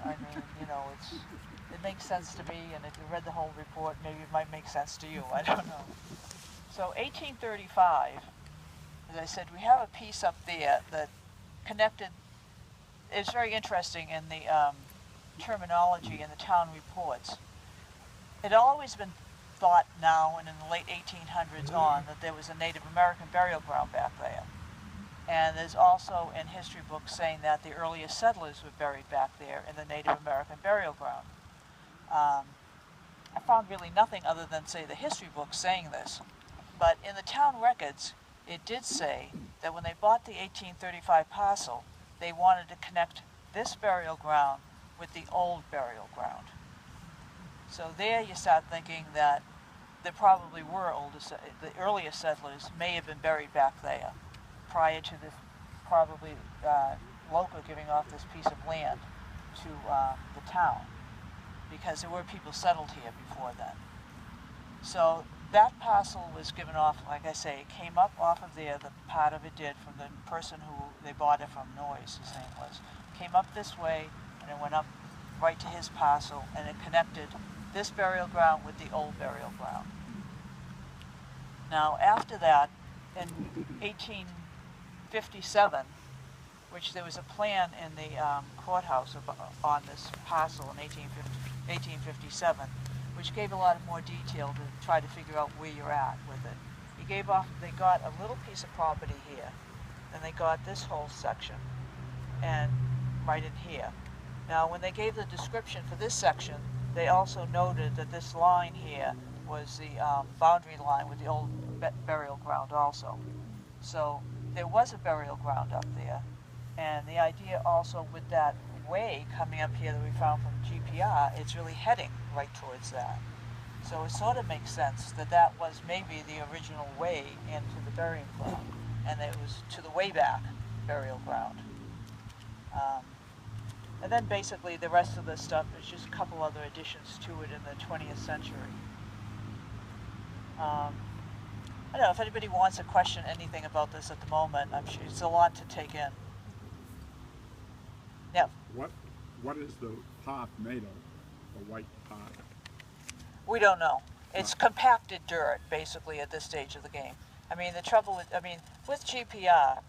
I mean, you know, it makes sense to me, and if you read the whole report, maybe it might make sense to you. I don't know. So 1835, as I said, we have a piece up there that connected. It's very interesting in the terminology in the town reports. It had always been thought now and in the late 1800s on that there was a Native American burial ground back there. And there's also in history books saying that the earliest settlers were buried back there in the Native American burial ground. I found really nothing other than, say, the history books saying this. But in the town records, it did say that when they bought the 1835 parcel, they wanted to connect this burial ground with the old burial ground. So there you start thinking that there probably were the earliest settlers may have been buried back there prior to this, probably local giving off this piece of land to the town, because there were people settled here before then. So that parcel was given off, like I say, it came up off of there, the part of it did, from the person who they bought it from, Noyes, his name was. Came up this way, and it went up right to his parcel, and it connected this burial ground with the old burial ground. Now, after that, in 1857, which there was a plan in the courthouse on this parcel in 1857, which gave a lot of more detail to try to figure out where you're at with it. They got a little piece of property here, then they got this whole section, and right in here. Now, when they gave the description for this section, they also noted that this line here was the boundary line with the old burial ground also. So there was a burial ground up there, and the idea also with that way coming up here that we found from GPR, it's really heading right towards that. So it sort of makes sense that that was maybe the original way into the burying ground, and it was to the way back burial ground. And then basically the rest of the stuff is just a couple other additions to it in the 20th century. I don't know if anybody wants to question anything about this at the moment. I'm sure it's a lot to take in. Yeah. What is the path made of? The white path? We don't know. It's compacted dirt, basically, at this stage of the game. I mean, the trouble with GPR,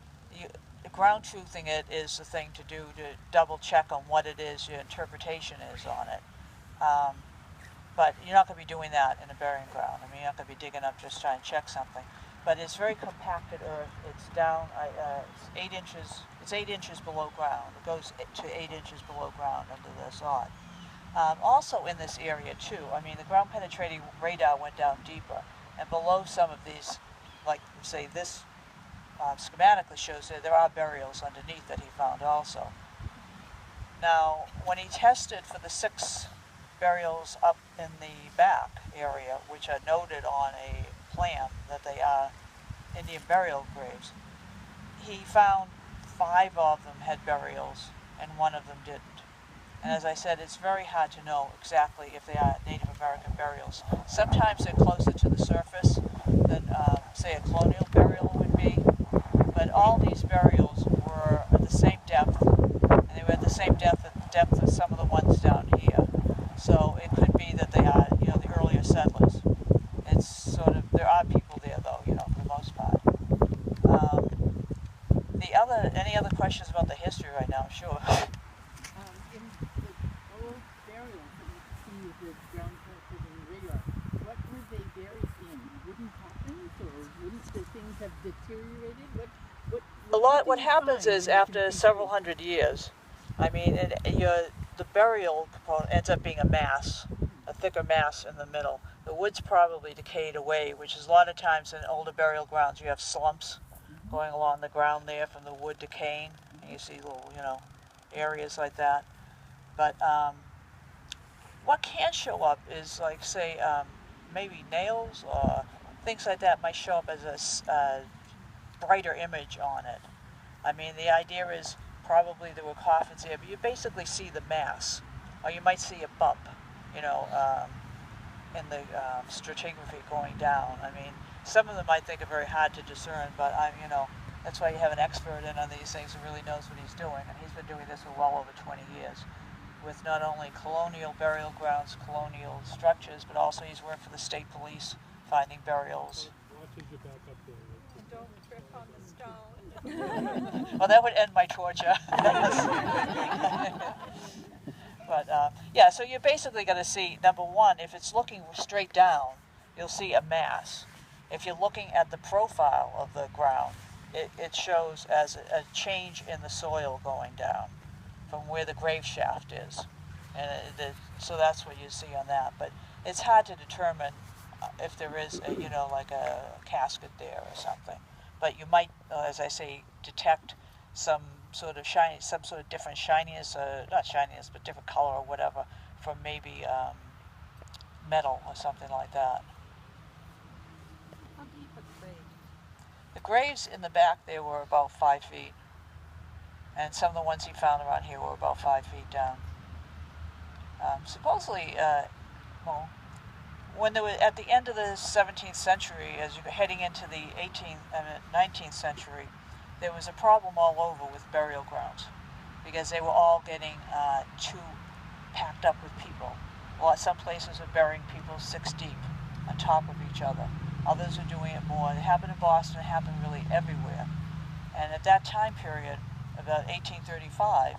ground truthing it is the thing to do to double check on what it is, your interpretation is on it. But you're not going to be doing that in a burying ground. I mean, you're not going to be digging up just trying to check something. But it's very compacted earth. It's down, it's 8 inches. It's 8 inches below ground. It goes to 8 inches below ground under the sod. Also in this area too, I mean, the ground penetrating radar went down deeper, and below some of these, like say this schematically shows that there are burials underneath that he found also. Now, when he tested for the 6 burials up in the back area, which are noted on a plan that they are Indian burial graves, he found 5 of them had burials and 1 of them didn't. And as I said, it's very hard to know exactly if they are Native American burials. Sometimes they're closer to the surface than, say, a colonial burial would be. But all these burials were at the same depth, and they were at the same depth as some of the ones down here. So it could be that they are, the earlier settlers. It's sort of, there are people there though, for the most part. Any other questions about the history right now? Sure. In the old burials that you see with the ground penetrating radar, what were they buried in? Wooden coffins, or wouldn't the things have deteriorated? What happens is after several hundred years, I mean, the burial component ends up being a mass, a thicker mass in the middle. The wood's probably decayed away, which is a lot of times in older burial grounds you have slumps going along the ground there from the wood decaying, and you see little, areas like that. But what can show up is, like, say, maybe nails or things like that might show up as a brighter image on it. I mean, the idea is probably there were coffins here, but you basically see the mass, or you might see a bump, in the stratigraphy going down. I mean, some of them I think are very hard to discern, but that's why you have an expert in on these things who really knows what he's doing, and he's been doing this for well over 20 years. with not only colonial burial grounds, colonial structures, but also he's worked for the state police finding burials. Watch as you back up there. And don't trip on the stone. Well, that would end my torture. But yeah, so you're basically going to see, number one, if it's looking straight down, you'll see a mass. If you're looking at the profile of the ground, it shows as a change in the soil going down from where the grave shaft is. And so that's what you see on that. But it's hard to determine if there is, like a casket there or something. But you might, as I say, detect some sort of different shininess, not shininess, but different color or whatever, from maybe metal or something like that. How deep are the graves? The graves in the back there were about 5 feet, and some of the ones he found around here were about 5 feet down. Supposedly, when they were at the end of the 17th century, as you were heading into the 19th century, there was a problem all over with burial grounds because they were all getting too packed up with people. Some places are burying people 6 deep on top of each other. Others are doing it more. It happened in Boston. It happened really everywhere. And at that time period, about 1835,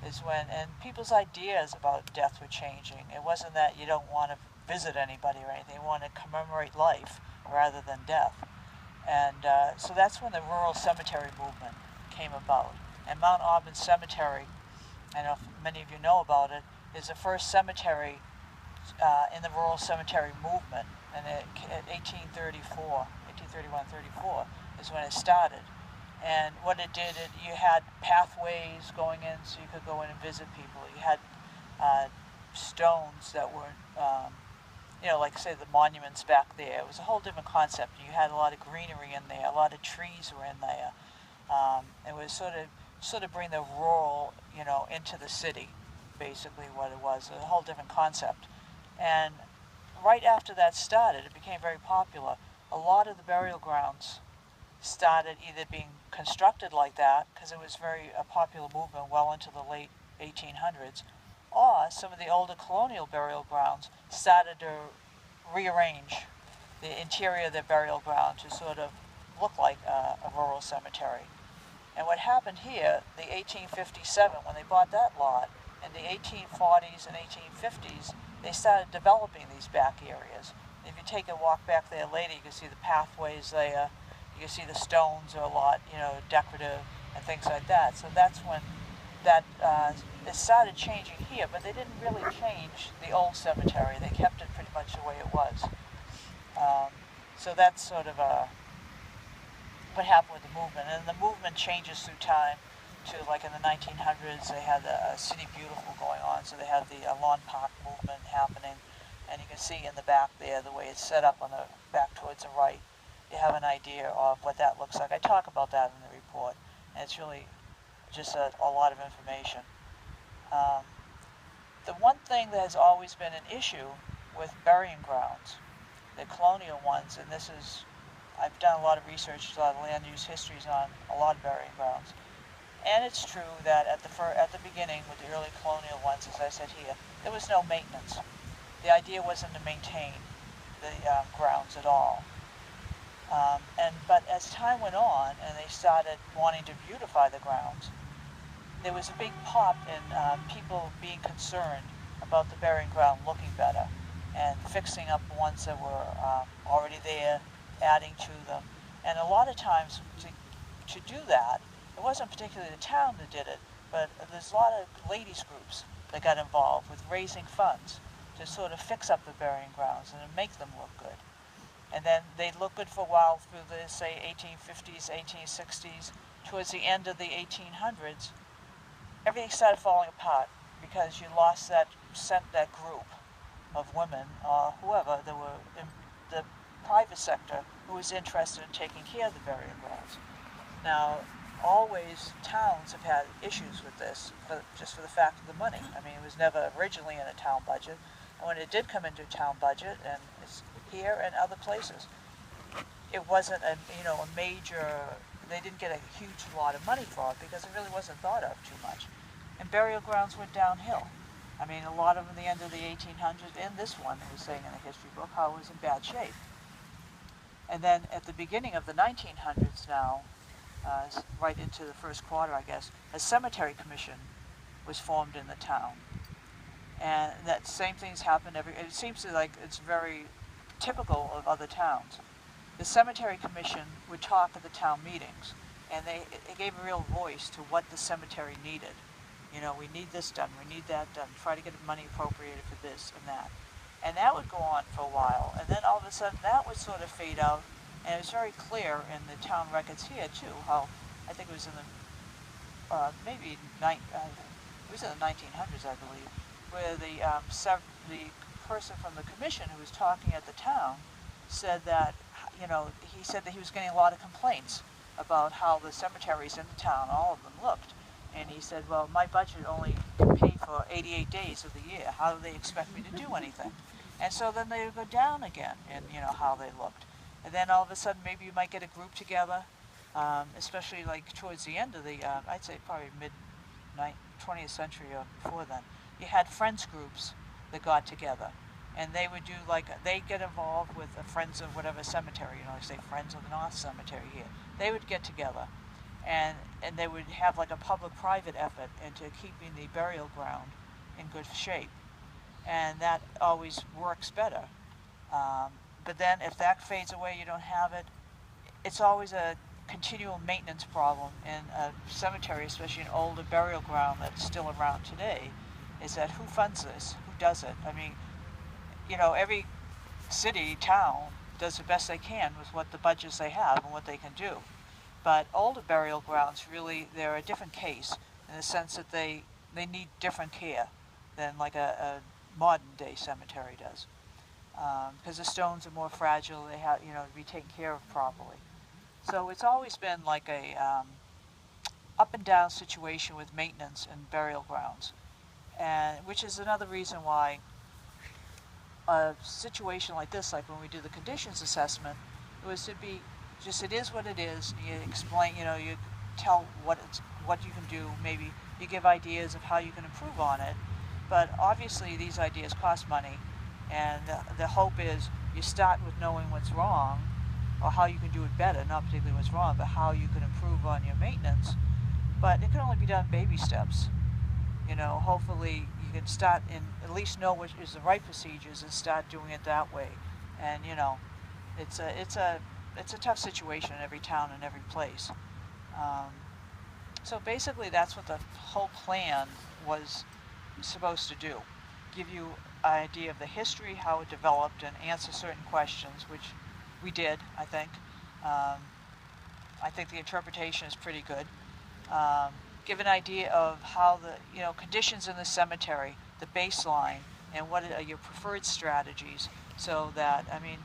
is when, and people's ideas about death were changing. It wasn't that you don't want to visit anybody or anything. You want to commemorate life rather than death. And so that's when the rural cemetery movement came about. And Mount Auburn Cemetery, I know if many of you know about it, is the first cemetery in the rural cemetery movement. And at 1831-34 is when it started. And what it did, you had pathways going in so you could go in and visit people. You had stones that were, like say the monuments back there. It was a whole different concept. You had a lot of greenery in there. A lot of trees were in there. It was sort of bring the rural, into the city, basically what it was. A whole different concept. And right after that started, it became very popular. A lot of the burial grounds started either being constructed like that, because it was a popular movement well into the late 1800s, or some of the older colonial burial grounds started to rearrange the interior of their burial ground to sort of look like a rural cemetery. And what happened here, the 1857, when they bought that lot, in the 1840s and 1850s, they started developing these back areas. If you take a walk back there later, you can see the pathways there. You can see the stones are a lot, decorative and things like that. So that's when it started changing here, but they didn't really change the old cemetery. They kept it pretty much the way it was. So that's sort of what happened with the movement. And the movement changes through time to, like in the 1900s, they had the City Beautiful going on, so they had the lawn park movement happening. And you can see in the back there, the way it's set up on the back towards the right, you have an idea of what that looks like. I talk about that in the report, and it's really just a lot of information. The one thing that has always been an issue with burying grounds, the colonial ones, and I've done a lot of research, a lot of land use histories on a lot of burying grounds. And it's true that at the beginning, with the early colonial ones, as I said here, there was no maintenance. The idea wasn't to maintain the grounds at all. But as time went on and they started wanting to beautify the grounds, there was a big pop in people being concerned about the burying ground looking better and fixing up the ones that were already there, adding to them. And a lot of times to do that, it wasn't particularly the town that did it, but there's a lot of ladies groups that got involved with raising funds to sort of fix up the burying grounds and to make them look good. And then they looked good for a while through the, say, 1850s, 1860s. Towards the end of the 1800s, everything started falling apart because you lost that group of women or whoever that were in the private sector who was interested in taking care of the burying grounds. Now, always towns have had issues with this, just for the fact of the money. I mean, it was never originally in a town budget, and when it did come into a town budget, and it's here and other places, it wasn't a major. They didn't get a huge lot of money for it because it really wasn't thought of too much, and burial grounds went downhill. I mean, a lot of them, the end of the 1800s, and this one was saying in the history book how it was in bad shape. And then at the beginning of the 1900s now, right into the first quarter, I guess, a cemetery commission was formed in the town. And that same thing's happened it seems to like it's very typical of other towns. The cemetery commission would talk at the town meetings, and it gave a real voice to what the cemetery needed. You know, we need this done, we need that done, try to get money appropriated for this and that. And that would go on for a while, and then all of a sudden that would sort of fade out, and it was very clear in the town records here too, how, I think it was in the, it was in the 1900s, I believe, where the person from the commission who was talking at the town said that, you know, he said that he was getting a lot of complaints about how the cemeteries in the town, all of them, looked. And he said, well, my budget only can pay for 88 days of the year. How do they expect me to do anything? And so then they would go down again in, you know, how they looked. And then all of a sudden maybe you might get a group together, especially like towards the end of the, I'd say probably mid-20th century or before then. You had friends groups that got together. And they would do they'd get involved with the Friends of whatever cemetery, you know, like say Friends of the North Cemetery here. They would get together. And they would have like a public-private effort into keeping the burial ground in good shape. And that always works better. But then if that fades away, you don't have it, it's always a continual maintenance problem in a cemetery, especially an older burial ground that's still around today, is that who funds this? Who does it? I mean, you know, every city, town, does the best they can with what the budgets they have and what they can do. But older burial grounds, really, they're a different case in the sense that they need different care than like a modern day cemetery does. Because the stones are more fragile, they have, you know, to be taken care of properly. So it's always been like a up and down situation with maintenance and burial grounds. And which is another reason why a situation like this, like when we do the conditions assessment, it was to be just, it is what it is. You explain, you know, you tell what you can do. Maybe you give ideas of how you can improve on it. But obviously these ideas cost money, and the hope is you start with knowing what's wrong or how you can do it better, not particularly what's wrong, but how you can improve on your maintenance. But it can only be done baby steps. You know, hopefully you can start and at least know what is the right procedures and start doing it that way. And you know, it's a tough situation in every town and every place. So basically that's what the whole plan was supposed to do. Give you an idea of the history, how it developed, and answer certain questions, which we did, I think. I think the interpretation is pretty good. Give an idea of how the, you know, conditions in the cemetery, the baseline, and what are your preferred strategies, so that, I mean,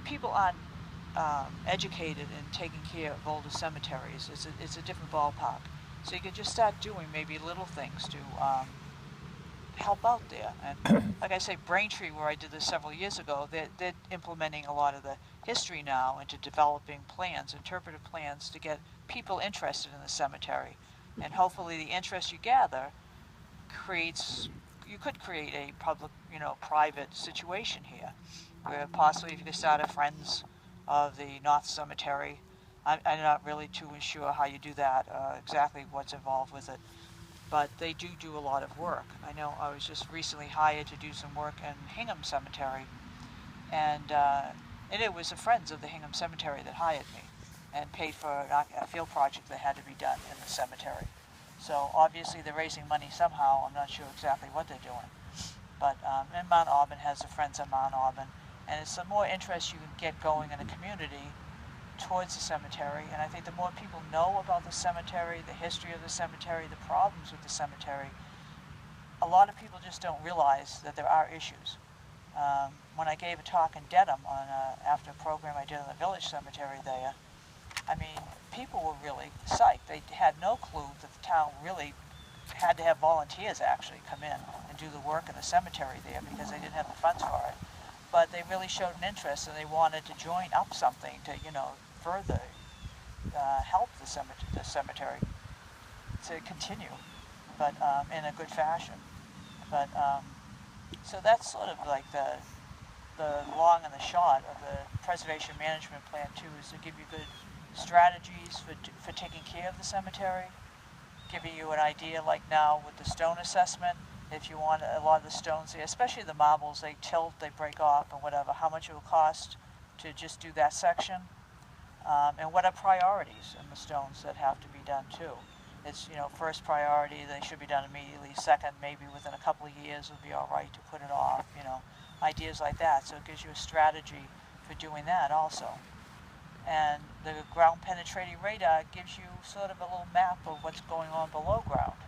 people aren't educated in taking care of older cemeteries. It's a different ballpark. So you can just start doing maybe little things to help out there. And like I say, Braintree, where I did this several years ago, they're implementing a lot of the history now into developing plans, interpretive plans, to get people interested in the cemetery. And hopefully the interest you gather you could create a public, you know, private situation here, where possibly if you could start a Friends of the North Cemetery. I'm not really too sure how you do that, exactly what's involved with it, but they do a lot of work. I know I was just recently hired to do some work in Hingham Cemetery, and it was the Friends of the Hingham Cemetery that hired me and paid for a field project that had to be done in the cemetery. So obviously they're raising money somehow. I'm not sure exactly what they're doing. But and Mount Auburn has the Friends of Mount Auburn, and it's the more interest you can get going in a community towards the cemetery. And I think the more people know about the cemetery, the history of the cemetery, the problems with the cemetery, a lot of people just don't realize that there are issues. When I gave a talk in Dedham after a program I did in the village cemetery there, I mean, people were really psyched. They had no clue that the town really had to have volunteers actually come in and do the work in the cemetery there, because they didn't have the funds for it. But they really showed an interest, and they wanted to join up something to, you know, further help the cemetery to continue, but in a good fashion. But so that's sort of like the long and the short of the preservation management plan too, is to give you good strategies for taking care of the cemetery, giving you an idea like now with the stone assessment, if you want a lot of the stones, especially the marbles, they tilt, they break off and whatever, how much it will cost to just do that section, and what are priorities in the stones that have to be done too. It's, first priority, they should be done immediately. Second, maybe within a couple of years it'll be all right to put it off, ideas like that. So it gives you a strategy for doing that also. And the ground penetrating radar gives you sort of a little map of what's going on below ground.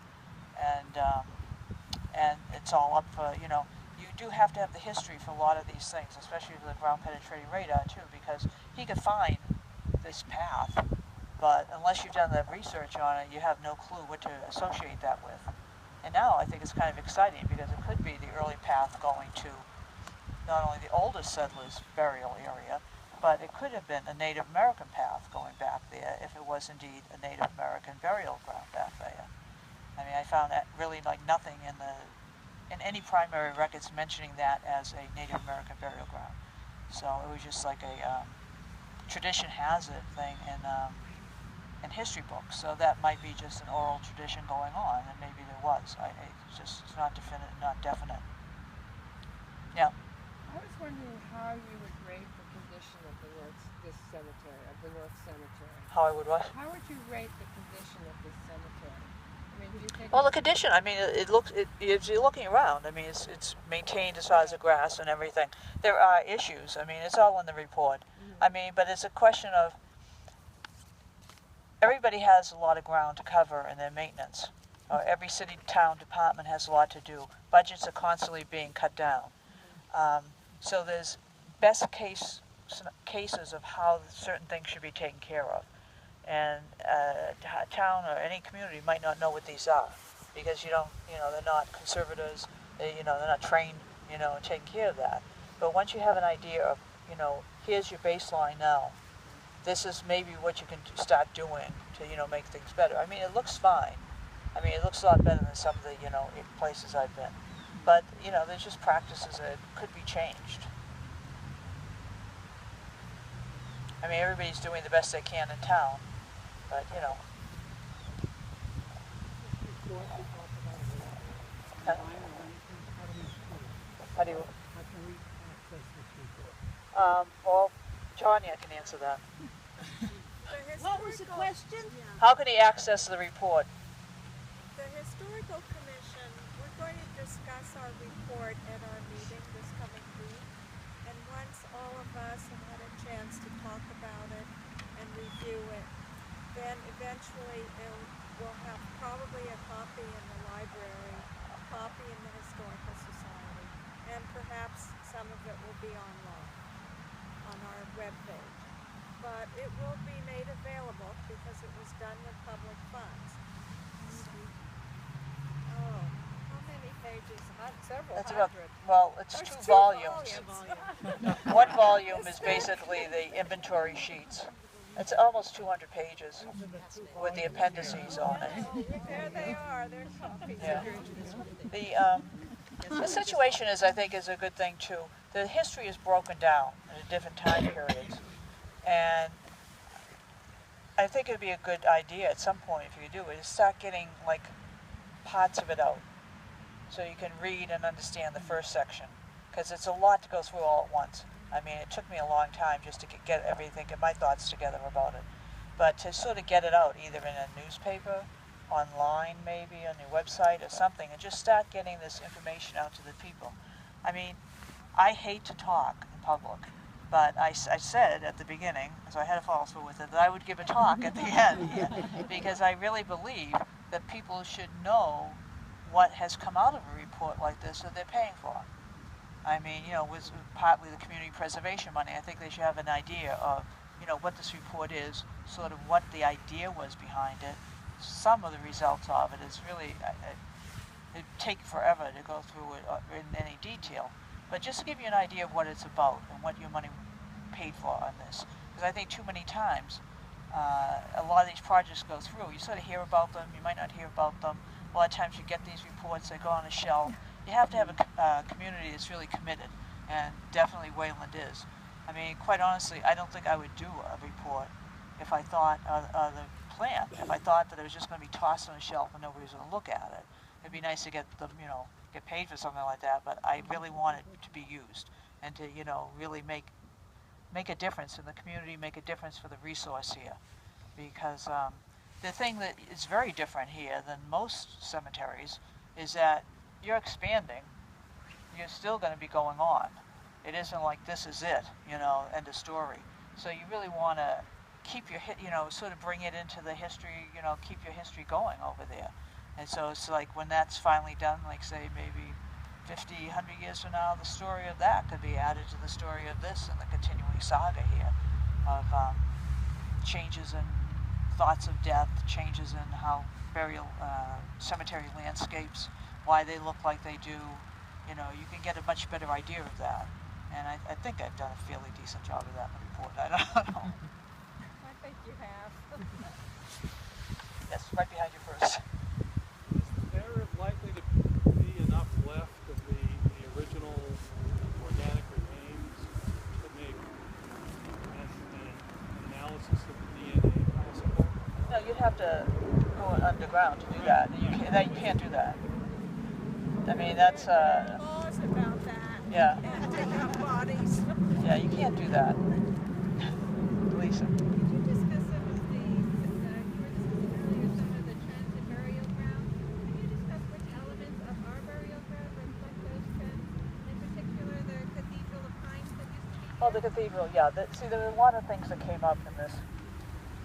And it's all up for, you do have to have the history for a lot of these things, especially for the ground penetrating radar too, because he could find this path, but unless you've done the research on it, you have no clue what to associate that with. And now I think it's kind of exciting because it could be the early path going to not only the oldest settlers' burial area, but it could have been a Native American path going back there if it was indeed a Native American burial ground back there. I mean, I found that really like nothing in any primary records mentioning that as a Native American burial ground. So it was just like a tradition has it thing in history books. So that might be just an oral tradition going on, and maybe there was. It's not definite. Yeah. I was wondering how you would rate the condition of this cemetery, of the North Cemetery. How I would what? How would you rate the condition of this cemetery? I mean, do you think? Well, the condition. I mean, if you're looking around, I mean, it's maintained as far as the grass and everything. There are issues. I mean, it's all in the report. Mm-hmm. I mean, but it's a question of everybody has a lot of ground to cover in their maintenance. Every city, town, department has a lot to do. Budgets are constantly being cut down. So there's best cases of how certain things should be taken care of. And a town or any community might not know what these are because they're not conservators, they're not trained, taking care of that. But once you have an idea of, here's your baseline now, this is maybe what you can start doing to, make things better. I mean, it looks fine. I mean, it looks a lot better than some of the, places I've been. But, there's just practices that could be changed. I mean, everybody's doing the best they can in town, but, How do you? How can we access this report? Well, Tanya can answer that. What was the question? How can he access the report? The Historical Commission, we're going to discuss our report at our meeting this coming week. And once all of us have had a chance to talk about it and review it, then eventually we'll have probably a copy in the library, a copy in the Historical Society, and perhaps some of it will be online on our webpage. But it will be made available because it was done with public funds. Oh, how many pages? Several That's about, hundred. well, it's There's two two volumes. volumes. One volume is basically the inventory sheets. It's almost 200 pages with the appendices on it. There they are, they're copies. Yeah. The situation is, I think, is a good thing too. The history is broken down into different time periods. And I think it'd be a good idea at some point, if you could do it, is start getting like parts of it out so you can read and understand the first section, because it's a lot to go through all at once. I mean, it took me a long time just to get everything, get my thoughts together about it. But to sort of get it out, either in a newspaper, online maybe, on your website or something, and just start getting this information out to the people. I mean, I hate to talk in public. But I said at the beginning, so I had to follow through with it, that I would give a talk at the end here, because I really believe that people should know what has come out of a report like this that they're paying for. I mean, with partly the community preservation money, I think they should have an idea of, what this report is, sort of what the idea was behind it. Some of the results of it is really, it'd take forever to go through it in any detail. But just to give you an idea of what it's about and what your money paid for on this. Because I think too many times, a lot of these projects go through. You sort of hear about them, you might not hear about them. A lot of times you get these reports, they go on a shelf, you have to have a community that's really committed, and definitely Wayland is. I mean, quite honestly, I don't think I would do a report if I thought the plan, if I thought that it was just going to be tossed on a shelf and nobody was going to look at it. It'd be nice to get them, get paid for something like that, but I really want it to be used and to, really make a difference in the community, make a difference for the resource here. Because the thing that is very different here than most cemeteries is that you're expanding. You're still going to be going on. It isn't like this is it, end of story. So you really want to keep your, sort of bring it into the history, keep your history going over there. And so it's like when that's finally done, like say maybe 50, 100 years from now, the story of that could be added to the story of this and the continuing saga here of changes in thoughts of death, changes in how burial cemetery landscapes, why they look like they do. You can get a much better idea of that. And I think I've done a fairly decent job of that in the report. I don't know. I think you have. Yes, right behind you first. Is there likely to be enough left of the original organic remains to make an analysis of the DNA possible? No, you'd have to go underground to do that. You can't do that. I mean, that's Laws about that. yeah. And dig up bodies. Yeah, you can't do that. Lisa. Could you discuss some of the, you were discussing earlier some of the trends in burial ground. Could you discuss which elements of our burial ground reflect those trends? In particular, the Cathedral of Pines that used to be Oh, the cathedral, yeah. See, there were a lot of things that came up in this.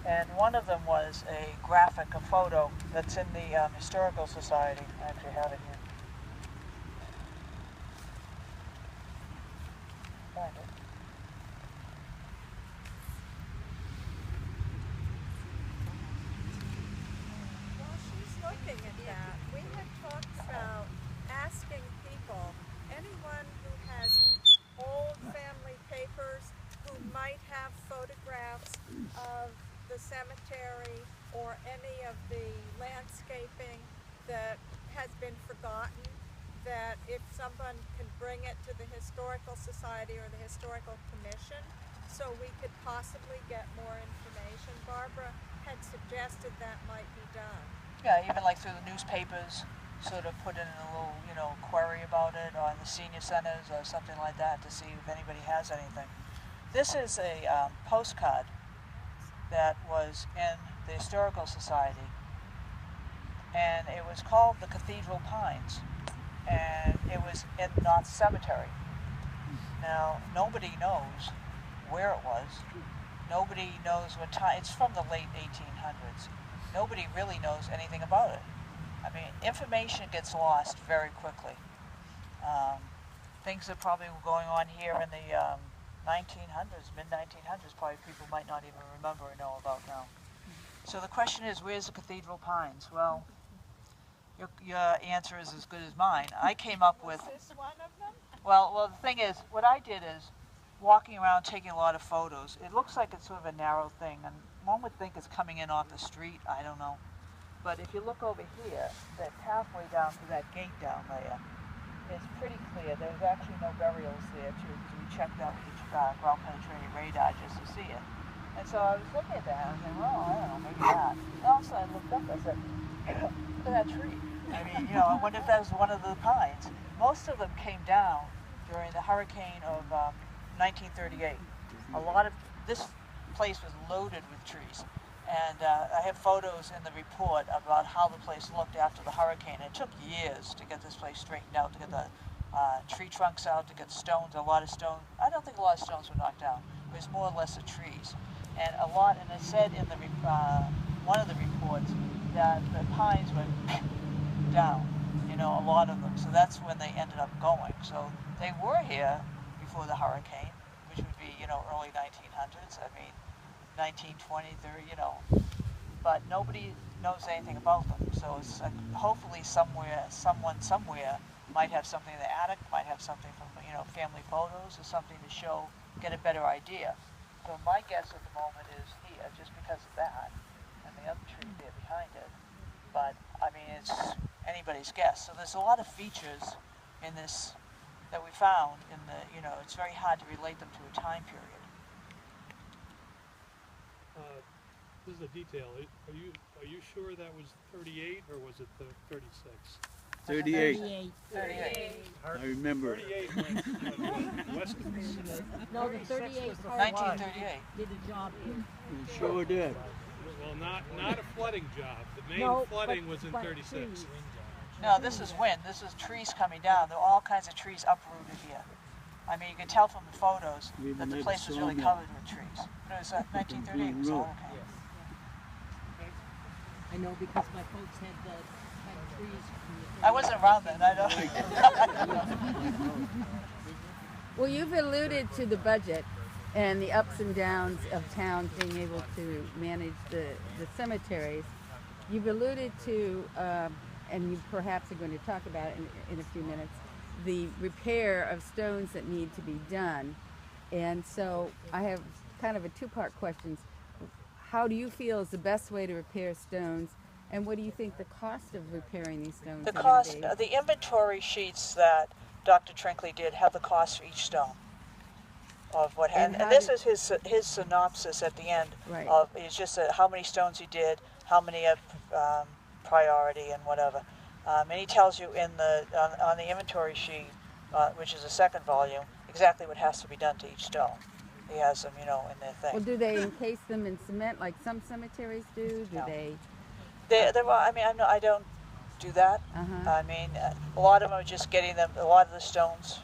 And one of them was a graphic, a photo that's in the Historical Society. I actually have it here. Find it. While she's looking at that, we had talked about asking people, anyone who has old family papers, who might have photographs of the cemetery or any of the landscaping that has been forgotten, that if someone can bring it to the Historical Society or the Historical Commission, so we could possibly get more information. Barbara had suggested that might be done. Yeah, even like through the newspapers, sort of put in a little, query about it, or in the senior centers or something like that to see if anybody has anything. This is a postcard that was in the Historical Society, and it was called the Cathedral Pines, and it was in North Cemetery. Now, nobody knows where it was. Nobody knows what time. It's from the late 1800s. Nobody really knows anything about it. I mean, information gets lost very quickly. Things that probably were going on here in the 1900s, mid-1900s, probably people might not even remember or know about now. So the question is, where's the Cathedral Pines? Well, your answer is as good as mine. I came up with... Was this one of them? Well, the thing is, what I did is walking around taking a lot of photos. It looks like it's sort of a narrow thing, and one would think it's coming in off the street. I don't know. But if you look over here, that pathway down to that gate down there is pretty clear. There's actually no burials there, too, because we checked out the ground-penetrating radar just to see it. And so I was looking at that, and I was like, well, I don't know, maybe that. And all of a sudden I looked up, I said, look at that tree. I mean, I wonder if that was one of the pines. Most of them came down during the hurricane of 1938. A lot of this place was loaded with trees, and I have photos in the report about how the place looked after the hurricane. It took years to get this place straightened out, to get the tree trunks out, to get stones. A lot of stones. I don't think a lot of stones were knocked down. It was more or less the trees, and a lot. And it said in the one of the reports that the pines went down. A lot of them. So that's when they ended up going. So they were here before the hurricane, which would be, early 1900s. I mean, 1920, 30, but nobody knows anything about them. So it's hopefully someone somewhere might have something in the attic, might have something from, family photos or something to show, get a better idea. So my guess at the moment is here, just because of that, and the other tree there behind it. But, I mean, it's anybody's guess. So there's a lot of features in this, that we found in the, you know, it's very hard to relate them to a time period. This is a detail. Are you sure that was 38 or was it the 36? 38. 38. I remember. 38 went west of us. No, the 38 1938. did a job here. You sure did. Well, not a flooding job. The main No, flooding but- was in but 36. trees. No, this is wind. This is trees coming down. There are all kinds of trees uprooted here. I mean, you can tell from the photos We even that the made a place was really sawmill. covered with trees. But it was 1938. It was all okay. I know because my folks had trees. from the I wasn't around then. I don't. Well, you've alluded to the budget and the ups and downs of towns being able to manage the cemeteries. You've alluded to, and you perhaps are going to talk about it in a few minutes, the repair of stones that need to be done. And so I have kind of a two-part question. How do you feel is the best way to repair stones? And what do you think the cost of repairing these stones The are gonna cost, be? the inventory sheets that Dr. Trinkley did have the cost for each stone of what And happened. how And this did- is his synopsis at the end Right. of, it's just how many stones he did, how many of priority and whatever. And he tells you in the on the inventory sheet, which is the second volume, exactly what has to be done to each stone. He has them, you know, in their thing. Well, do they encase them in cement like some cemeteries do? Do No. they? I mean, I don't do that. Uh-huh. I mean, a lot of them are just getting them. A lot of the stones,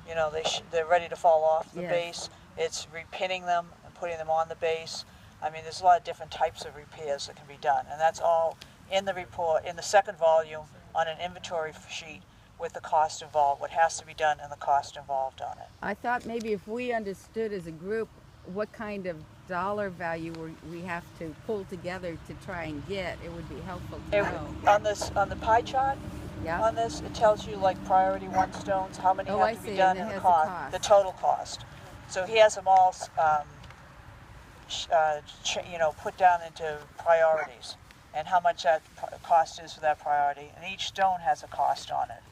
you know, they're ready to fall off the Yes. base. It's repinning them and putting them on the base. I mean, there's a lot of different types of repairs that can be done, and that's all in the report in the second volume on an inventory sheet with the cost involved, what has to be done, and the cost involved on it. I thought maybe if we understood as a group what kind of dollar value we have to pull together to try and get, it would be helpful to know. On the pie chart Yeah. on this, it tells you like priority one stones, how many Oh, have I to see, be done, and it and has the the cost, cost. the total cost. So he has them all, you know, put down into priorities and how much that cost is for that priority. And each stone has a cost on it.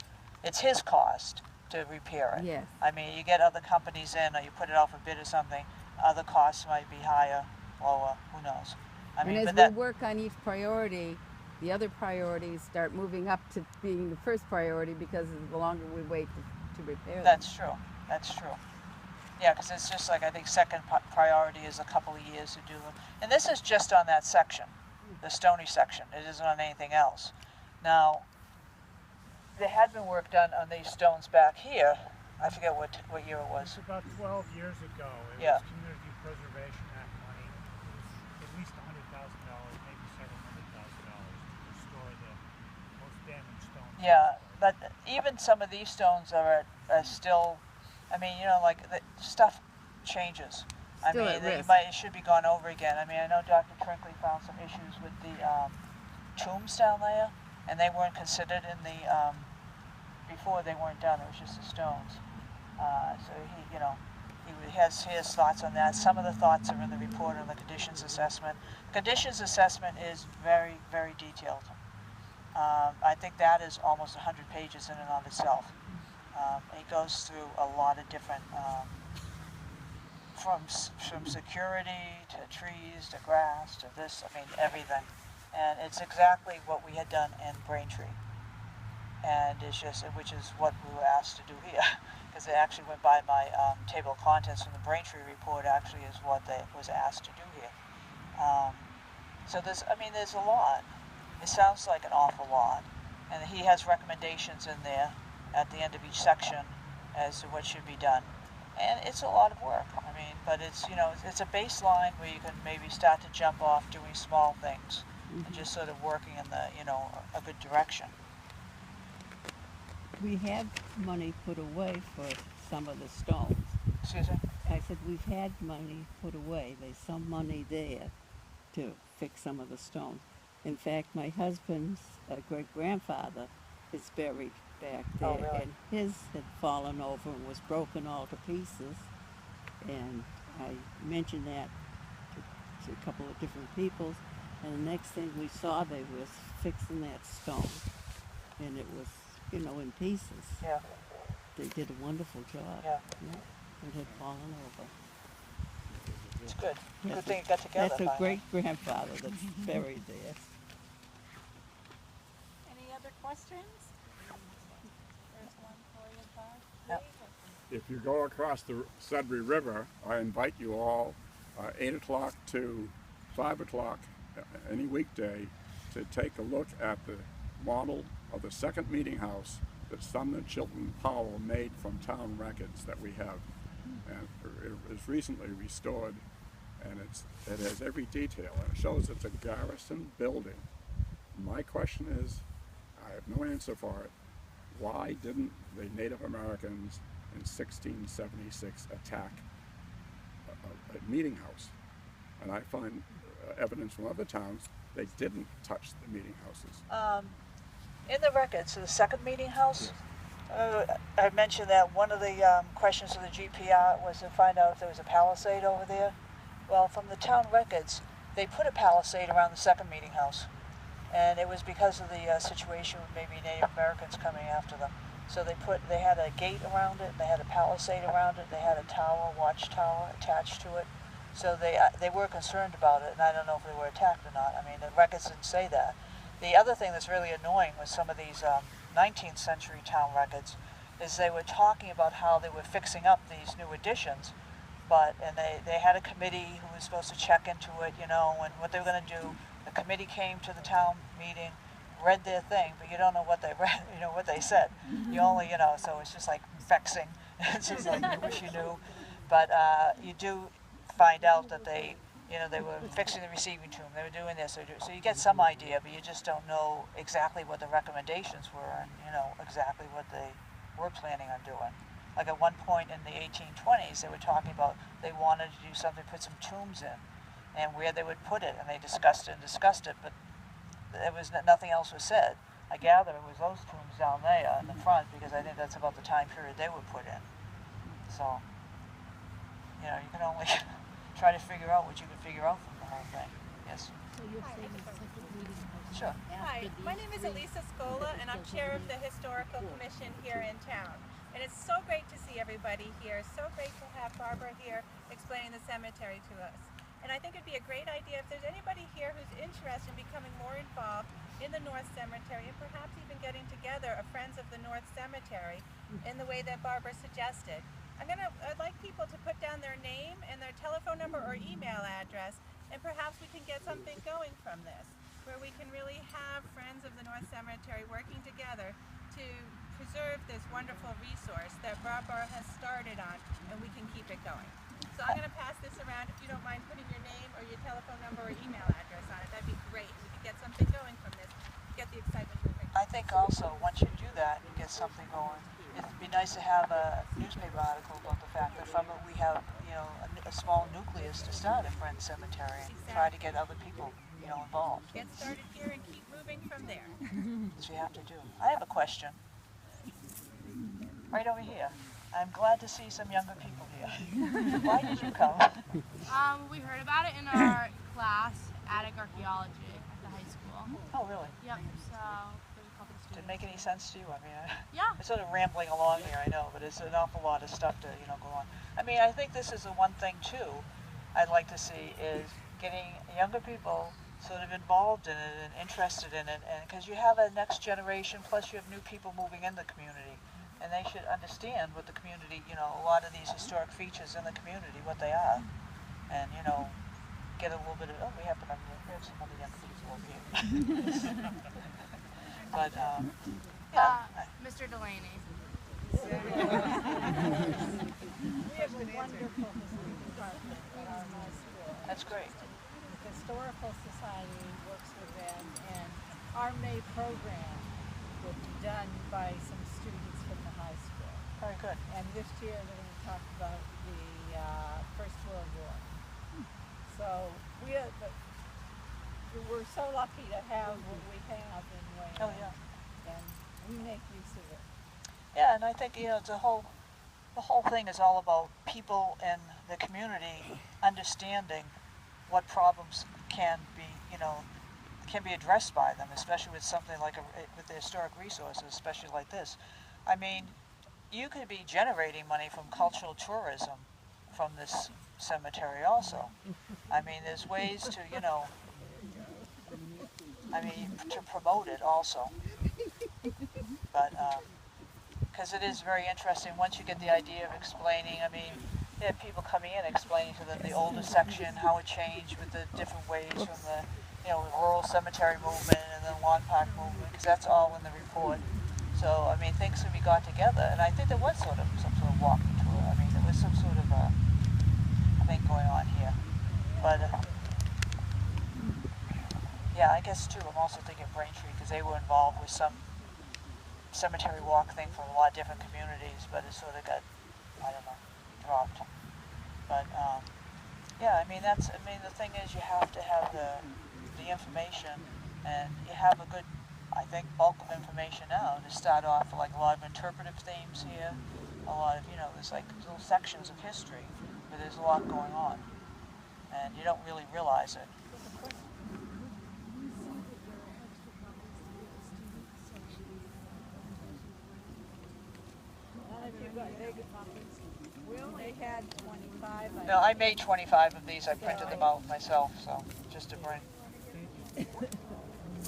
It's his cost to repair it. Yes. I mean, you get other companies in, or you put it out for bid or something. Other costs might be higher, lower. Who knows? I mean, And but as that we work on each priority, the other priorities start moving up to being the first priority because the longer we wait to repair them. that's true. That's true. Yeah, because it's just like I think second priority is a couple of years to do them. And this is just on that section, the stony section. It isn't on anything else. Now, there had been work done on these stones back here. I forget what year it was. It's about 12 years ago. It Yeah. was Community Preservation Act money. It was at least $100,000, maybe several $100,000 to restore the most damaged stones. Yeah, but even some of these stones are still, I mean, you know, like the stuff changes. Still I at mean, risk. it should be gone over again. I mean, I know Dr. Trinkley found some issues with the tombs down there, and they weren't considered in the, before they weren't done, it was just the stones. So he, you know, he has his thoughts on that. Some of the thoughts are in the report on the conditions assessment. Conditions assessment is very, very detailed. I think that is almost 100 pages in and of itself. It goes through a lot of different, from security to trees to grass to this, I mean, everything. And it's exactly what we had done in Braintree. And it's just, which is what we were asked to do here. Because it actually went by my table of contents from the Braintree report actually is what they was asked to do here. So there's, I mean, there's a lot. It sounds like an awful lot. And he has recommendations in there at the end of each section as to what should be done. And it's a lot of work. I mean, but it's, you know, it's a baseline where you can maybe start to jump off doing small things and just sort of working in the, you know, a good direction. We had money put away for some of the stones. Excuse me? I said we've had money put away. There's some money there to fix some of the stones. In fact, my husband's great-grandfather is buried back there, Oh, really? and his had fallen over and was broken all to pieces. And I mentioned that to a couple of different people, and the next thing we saw, they was fixing that stone, and it was, you know, in pieces. Yeah. they did a wonderful job. Yeah. It had fallen over. It's good. Yes, Good thing it got together. That's a finally. great-grandfather that's buried there. Any other questions? There's one for you, Bob. Yep. If you go across the Sudbury River, I invite you all, 8 o'clock to 5 o'clock any weekday, to take a look at the model of the second meeting house that Sumner Chilton Powell made from town records that we have. And it was recently restored, and it has every detail, and it shows it's a garrison building. My question is, I have no answer for it, why didn't the Native Americans in 1676 attack a meeting house? And I find evidence from other towns they didn't touch the meeting houses. In the records, the second meeting house, I mentioned that one of the questions of the GPR was to find out if there was a palisade over there. Well, from the town records, they put a palisade around the second meeting house. And it was because of the situation with maybe Native Americans coming after them. So they had a gate around it, they had a palisade around it, they had a tower, watchtower attached to it. So they were concerned about it, and I don't know if they were attacked or not. I mean, the records didn't say that. The other thing that's really annoying with some of these 19th century town records is they were talking about how they were fixing up these new additions, and they had a committee who was supposed to check into it, and what they were going to do. The committee came to the town meeting, read their thing, but you don't know what they read, what they said. You only, so it's just like vexing. It's just like you wish you knew. But you do find out that they were fixing the receiving tomb, they were doing this, so you get some idea, but you just don't know exactly what the recommendations were and, exactly what they were planning on doing. Like at one point in the 1820s, they were talking about they wanted to do something, put some tombs in, and where they would put it, and they discussed it, but nothing else was said. I gather it was those tombs down there in the front, because I think that's about the time period they were put in. So, you can only try to figure out what you can figure out from the whole thing. Yes? So you're saying the second meeting house Sure. Hi, my name is Elisa Scola, and I'm chair of the Historical Commission here in town. And it's so great to see everybody here. So great to have Barbara here explaining the cemetery to us. And I think it'd be a great idea if there's anybody here who's interested in becoming more involved in the North Cemetery, and perhaps even getting together a Friends of the North Cemetery in the way that Barbara suggested. I'd like people to put down their name and their telephone number or email address, and perhaps we can get something going from this, where we can really have Friends of the North Cemetery working together to preserve this wonderful resource that Barbara has started on, and we can keep it going. So I'm going to pass this around. If you don't mind putting your name or your telephone number or email address on it, that'd be great. We could get something going from this, get the excitement moving. I think also, once you do that, you get something going. It'd be nice to have a newspaper article about the fact that from it we have, a small nucleus to start a Friends Cemetery and try to get other people, involved. Get started here and keep moving from there. That's what you have to do. I have a question. Right over here. I'm glad to see some younger people here. Why did you come? We heard about it in our class, attic archaeology at the high school. Oh, really? Yep. So there's a couple students. Did it make any sense to you? I mean, Yeah. I'm sort of rambling along here, I know, but it's an awful lot of stuff to, go on. I mean, I think this is the one thing, too, I'd like to see is getting younger people sort of involved in it and interested in it, and because you have a next generation, plus you have new people moving in the community, and they should understand what the community, a lot of these historic features in the community, what they are, and, get a little bit of, we have some other young people over here. But, Mr. Delaney. We have a wonderful history department at our high school. that's great. The Historical Society works with them, and our May program will be done by some students from the high school. Very good. And this year they're going to talk about the First World War. So we're so lucky to have what we have in Wayland. Oh, yeah. And we make use of it. Yeah, and I think, the whole thing is all about people in the community understanding what problems can be addressed by them, especially with something like with the historic resources, especially like this. I mean, you could be generating money from cultural tourism from this cemetery also. I mean, there's ways to, you know, I mean, to promote it also. But, because it is very interesting once you get the idea of explaining. I mean, they have people coming in explaining to them the older section, how it changed with the different ways from the, you know, rural cemetery movement and the lawn park movement, because that's all in the report. So, I mean, things can be got together, and I think there was sort of some sort of walking tour. I mean, there was some sort of a thing going on here. But, yeah, I guess too, I'm also thinking Braintree, because they were involved with some cemetery walk thing from a lot of different communities, but it sort of got, I don't know, dropped. But, yeah, I mean, the thing is you have to have the information, and you have a good, I think, bulk of information now to start off with, like a lot of interpretive themes here, a lot of, you know, there's like little sections of history where there's a lot going on, and you don't really realize it. We only had 25. No, I made 25 of these. I printed them out myself, so just to bring.